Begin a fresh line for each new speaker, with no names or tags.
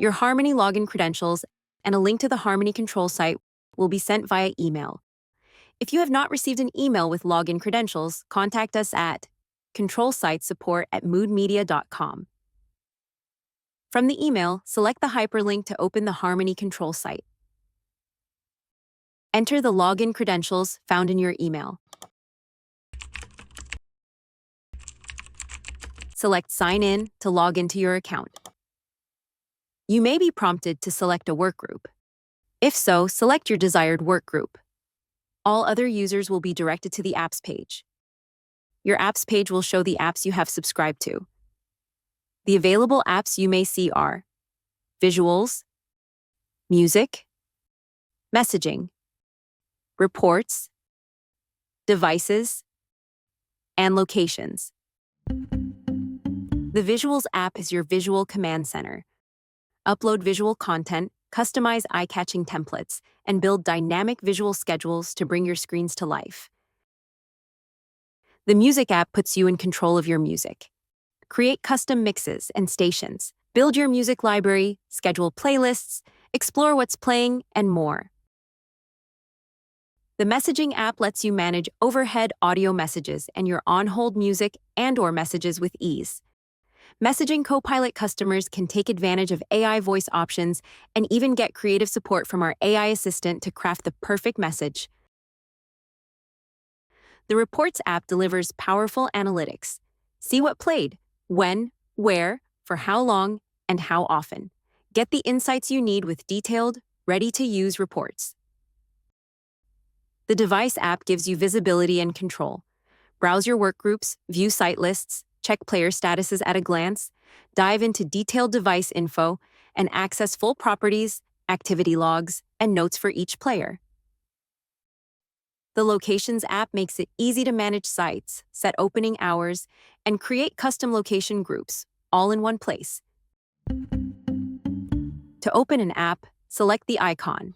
Your Harmony login credentials and a link to the Harmony control site will be sent via email. If you have not received an email with login credentials, contact us at controlsitesupport@moodmedia.com. From the email, select the hyperlink to open the Harmony control site. Enter the login credentials found in your email. Select Sign In to log into your account. You may be prompted to select a workgroup. If so, select your desired workgroup. All other users will be directed to the Apps page. Your Apps page will show the apps you have subscribed to. The available apps you may see are Visuals, Music, Messaging, Reports, Devices, and Locations. The Visuals app is your visual command center. Upload visual content, customize eye-catching templates, and build dynamic visual schedules to bring your screens to life. The Music app puts you in control of your music. Create custom mixes and stations, build your music library, schedule playlists, explore what's playing, and more. The Messaging app lets you manage overhead audio messages and your on-hold music and/or messages with ease. Messaging Copilot customers can take advantage of AI voice options and even get creative support from our AI assistant to craft the perfect message. The Reports app delivers powerful analytics. See what played, when, where, for how long, and how often. Get the insights you need with detailed, ready-to-use reports. The Device app gives you visibility and control. Browse your workgroups, view site lists, check player statuses at a glance, dive into detailed device info, and access full properties, activity logs, and notes for each player. The Locations app makes it easy to manage sites, set opening hours, and create custom location groups, all in one place. To open an app, select the icon.